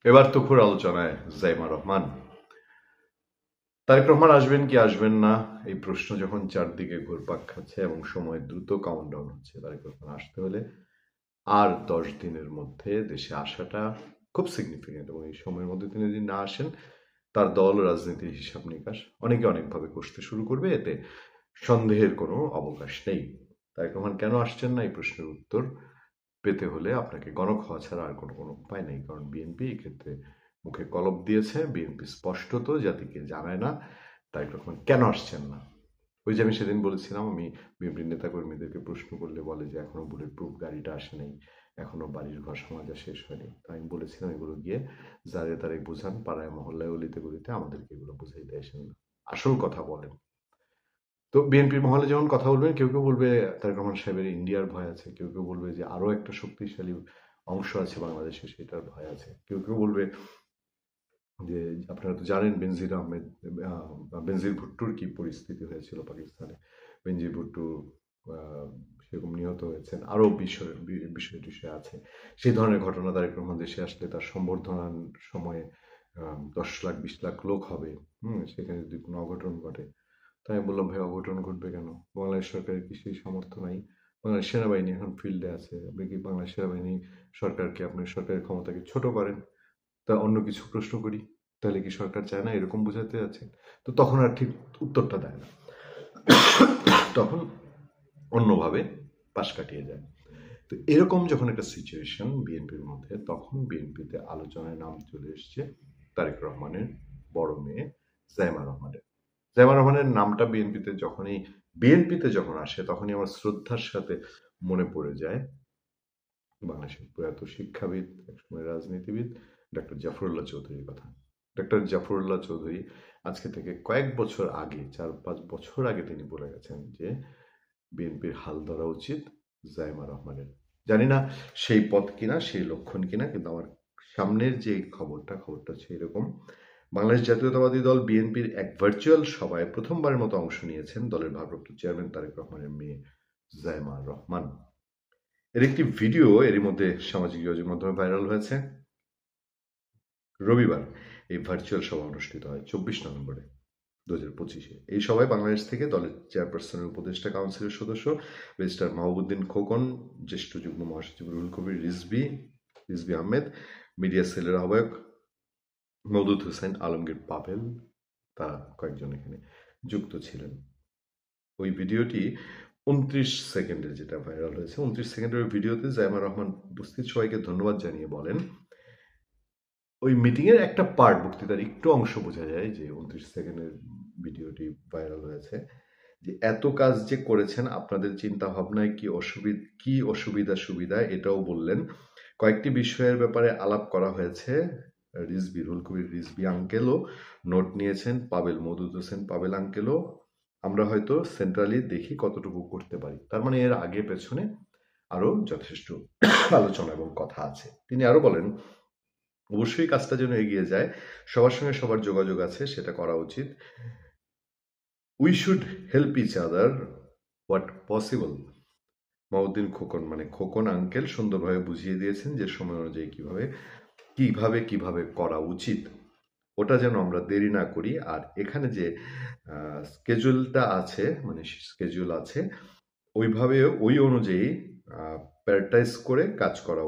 এবার তুখুর আলোচনায় জাইমা রহমান। তারেক রহমান আসবেন কি আসবেন না, এই প্রশ্ন যখন চারদিকে ঘুরপাক খাচ্ছে এবং সময় দ্রুত কাউন্টডাউন হচ্ছে তারেক রহমান আসতে হলে আর 10 দিনের মধ্যে দেশে আসাটা খুব সিগনিফিকেন্ট, এবং এই সময়ের মধ্যে তিনি যদি না আসেন তার দল রাজনীতির হিসাব নিকাশ অনেকে অনেকভাবে কষতে শুরু করবে, এতে সন্দেহের কোনো অবকাশ নেই। তারেক রহমান কেন আসছেন না এই প্রশ্নের উত্তর পেতে হলে আপনাকে গণক হওয়া ছাড়া আর কোনো উপায় নেই, কারণ বিএনপি এক্ষেত্রে মুখে কলপ দিয়েছে। বিএনপি স্পষ্টত জাতিকে জানায় না তারেক রহমান কেন আসছেন না। ওই যে আমি সেদিন বলেছিলাম, আমি বিএনপির নেতাকর্মীদেরকে প্রশ্ন করলে বলে যে এখনো বুলেট প্রুফ গাড়িটা আসে নাই, এখনো বাড়ির ঘর সমাজা শেষ হয়নি। তাই আমি বলেছিলাম এগুলো গিয়ে যারে তারে বোঝান, পাড়ায় মহল্লায় অলিতে গলিতে আমাদেরকে এগুলো বুঝাইতে আসেন না, আসল কথা বলেন। তো বিএনপির মহলে যেমন কথা বলবেন, কেউ কেউ বলবে তারেক রহমান সাহেবের ইন্ডিয়ার ভয় আছে, কেউ কেউ বলবে যে আরো একটা শক্তিশালী অংশ আছে বাংলাদেশে সেটার ভয় আছে, কেউ কেউ বলবে যে আপনারা তো জানেন বেনজির আহমেদ, বেনজির ভুট্টোর কি পরিস্থিতি হয়েছিল পাকিস্তানে। বেনজির ভুট্টো সেরকম নিহত হয়েছেন, আরো বিষয় বিষয় টিষয় আছে। সেই ধরনের ঘটনা, তারেক রহমান দেশে আসলে তার সম্বর্ধনার সময়ে 10 লাখ 20 লাখ লোক হবে, সেখানে যদি কোনো অঘটন ঘটে। তাই আমি বললাম, ভাই অঘটন ঘটবে কেন? বাংলাদেশ সরকারের কি সেই সামর্থ্য নাই? বাংলাদেশ সেনাবাহিনী এখন ফিল্ডে আছে, আপনি কি বাংলাদেশ সেনাবাহিনী সরকারকে, আপনার সরকারের ক্ষমতাকে ছোট করেন? তা অন্য কিছু প্রশ্ন করি, তাহলে কি সরকার চায় না, এরকম বোঝাতে যাচ্ছেন? তো তখন আর ঠিক উত্তরটা দেয় না, তখন অন্যভাবে পাশ কাটিয়ে যায়। তো এরকম যখন একটা সিচুয়েশন বিএনপির মধ্যে, তখন বিএনপিতে আলোচনায় নাম চলে এসছে তারেক রহমানের বড় মেয়ে জাইমা রহমানের। জাইমা রহমানের নামটা বিএনপিতে যখন আসে, তখনই আমার শ্রদ্ধার সাথে মনে পড়ে যায় বাংলাদেশের প্রয়াত শিক্ষাবিদ, একসময় রাজনীতিবিদ ডক্টর জাফরুল্লাহ চৌধুরীর কথা। ডক্টর জাফরুল্লাহ চৌধুরী আজকে থেকে কয়েক বছর আগে, 4-5 বছর আগে তিনি বলে গেছেন যে বিএনপির হাল ধরা উচিত জাইমা রহমানের। জানি না সেই পথ কিনা, সেই লক্ষণ কিনা, কিন্তু আমার সামনের যে খবরটা হচ্ছে এরকম। বাংলাদেশ জাতীয়তাবাদী দল বিএনপির এক ভার্চুয়াল সভায় প্রথমবারের মতো অংশ নিয়েছেন দলের ভারপ্রাপ্ত চেয়ারম্যান তারেক রহমানের মেয়ে জাইমা রহমান। এর একটি ভিডিও এরই মধ্যে সামাজিক যোগাযোগ মাধ্যমে ভাইরাল হয়েছে। রবিবার এই ভার্চুয়াল সভা অনুষ্ঠিত হয় 24 নভেম্বরে 2025-এ। এই সভায় বাংলাদেশ থেকে দলের চেয়ারপারসনের উপদেষ্টা কাউন্সিলের সদস্য ব্যারিস্টার মাহবুবুদ্দিন খোকন, জ্যেষ্ঠ যুগ্ম মহাসচিব রুহুল কবির রিজভী আহমেদ, মিডিয়া সেলের আহ্বায়ক মওদুদ হোসেন আলমগীর পাভেল, তারা কয়েকজন এখানে যুক্ত ছিলেন। ওই ভিডিওটি 29 সেকেন্ডের, যেটা ভাইরাল হয়েছে, 29 সেকেন্ডের ভিডিওতে জাইমা রহমান উপস্থিত সবাইকে ধন্যবাদ জানিয়ে বলেন, ওই মিটিং এর একটা পার্ট, বক্তৃতার একটু অংশ বোঝা যায় যে 29 সেকেন্ডের ভিডিওটি ভাইরাল হয়েছে, যে এত কাজ যে করেছেন, আপনাদের চিন্তা ভাবনায় কি অসুবিধা সুবিধা এটাও বললেন। কয়েকটি বিষয়ের ব্যাপারে আলাপ করা হয়েছে। রুহুল কবির রিজভী আঙ্কেলও নোট নিয়েছেন, মওদুদ হোসেন পাভেল আঙ্কেলও। আমরা হয়তো সেন্ট্রালি দেখি কতটুকু করতে পারি। তার মানে এর আগে পেছনে আরো যথেষ্ট আলোচনা এবং কথা আছে। তিনি আরো বলেন, অবশ্যই কাজটা যেন এগিয়ে যায়, সবার সঙ্গে সবার যোগাযোগ আছে, সেটা করা উচিত। We should help each other what possible. Mauddin Khokon, মানে খোকন আঙ্কেল, সুন্দরভাবে বুঝিয়ে দিয়েছেন যে সময় অনুযায়ী কিভাবে করা উচিত, ওটা যেন আমরা দেরি না করি। আর এখানে যে স্কেজুলটা আছে, মানে স্কেজুল আছে, ওই অনুযায়ী প্যারাটাইজ করে কাজ করা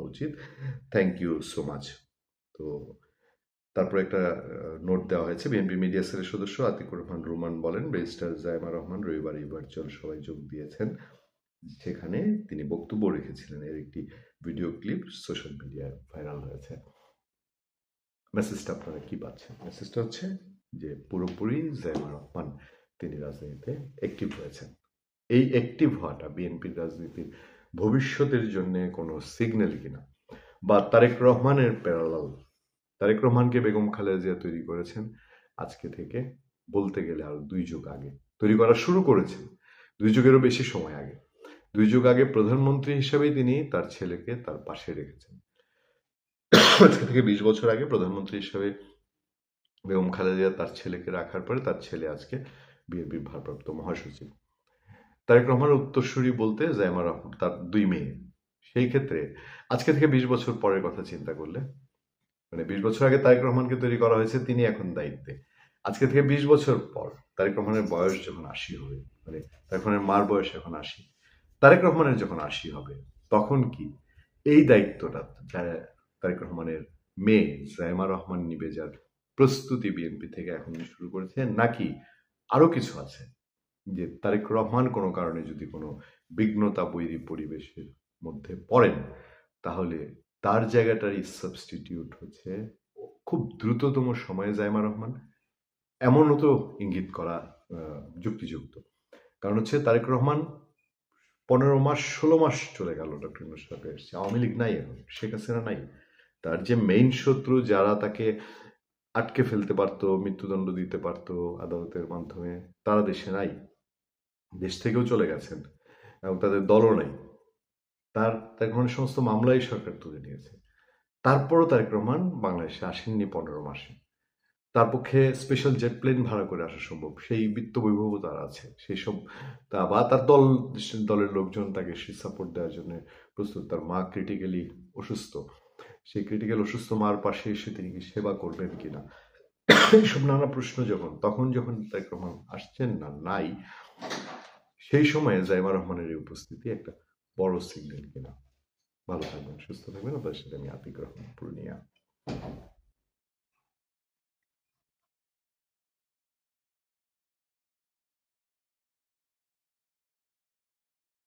উচিত। Thank you so much. তো তারপর একটা নোট দেওয়া হয়েছে। বিএনপি মিডিয়া সেলের সদস্য আতিকুর রহমান রুমান বলেন, ব্যারিস্টার জাইমা রহমান রবিবার এই ভার্চুয়াল সভায় যোগ দিয়েছেন, সেখানে তিনি বক্তব্য রেখেছিলেন। এর একটি ভিডিও ক্লিপ সোশ্যাল মিডিয়ায় ভাইরাল হয়েছে। মেসেজটা আপনারা কি পাচ্ছেন? মেসেজটা হচ্ছে যে পুরোপুরি জাইমা রহমান তিনি রাজনীতিতে অ্যাক্টিভ হয়েছেন। এই অ্যাক্টিভ হওয়াটা বিএনপির রাজনীতির ভবিষ্যতের জন্য কোনো সিগন্যাল কিনা, বা তারেক রহমানের প্যারালাল, তারেক রহমানকে বেগম খালেদা জিয়া তৈরি করেছেন আজকে থেকে বলতে গেলে আরো 2 যুগ আগে তৈরি করা শুরু করেছেন, 2 যুগেরও বেশি সময় আগে। 2 যুগ আগে প্রধানমন্ত্রী হিসেবেই তিনি তার ছেলেকে তার পাশে রেখেছেন। আজকে থেকে 20 বছর আগে প্রধানমন্ত্রী হিসেবে বেগম খালেদা জিয়া তার ছেলেকে রাখার পরে তার ছেলে আজকে বিএনপির ভারপ্রাপ্ত মহাসচিব। তারেক রহমানের উত্তরসূরি বলতে জাইমা রহমান, তার 2 মেয়ে, সেই ক্ষেত্রে আজকে থেকে 20 বছর পরের কথা চিন্তা করলে, মানে 20 বছর আগে তারেক রহমানকে তৈরি করা হয়েছে, তিনি এখন দায়িত্বে। আজকে থেকে 20 বছর পর তারেক রহমানের বয়স যখন 80 হবে, মানে তারেক রহমানের মার বয়স এখন 80, তারেক রহমানের যখন 80 হবে, তখন কি এই দায়িত্বটা তারেক রহমানের মেয়ে জাইমা রহমান নিবে, যার প্রস্তুতি বিএনপি থেকে এখন শুরু করেছে, নাকি আরো কিছু আছে? যে তারেক রহমান কোনো কারণে যদি কোনো বিঘ্নতা বৈরী পরিবেশের মধ্যে পড়েন, তাহলে তার জায়গাটারই সাবস্টিটিউট হচ্ছে খুব দ্রুততম সময়ে জাইমা রহমান, এমনও তো ইঙ্গিত করা যুক্তিযুক্ত। কারণ হচ্ছে তারেক রহমান 15 মাস 16 মাস চলে গেল ডক্টর ইউনূস সাহেব এসছে, আওয়ামী লীগ নাই, এখন শেখ হাসিনা নাই, তার যে মেইন শত্রু যারা তাকে আটকে ফেলতে পারতো, মৃত্যুদণ্ড দিতে পারতো আদালতের মাধ্যমে, তারা দেশে নাই, দেশ থেকেও চলে গেছেন এবং তাদের দলও নাই। তারেক রহমানের সমস্ত মামলাই সরকার তুলে নিয়েছে। তারপরও তারেক রহমান বাংলাদেশে আসেননি 15 মাসে। তার পক্ষে স্পেশাল জেট প্লেন ভাড়া করে আসা সম্ভব, সেই বিত্ত বৈভব তার আছে, সেই সব বা তার দলের লোকজন তাকে সাপোর্ট দেওয়ার জন্য প্রস্তুত। তার মা ক্রিটিক্যালি অসুস্থ, সেই ক্রিটিক্যাল অসুস্থ মার পাশে এসে তিনি কি সেবা করবেন কিনা, এইসব নানা প্রশ্ন তখন যখন তারেক রহমান আসছেন না, নাই, সেই সময়ে জাইমা রহমানের এই উপস্থিতি একটা বড় সিগন্যাল কিনা। ভালো থাকবেন, সুস্থ থাকবেন। আপনার সাথে আমি আতিক রহমান, পূর্ণিয়া।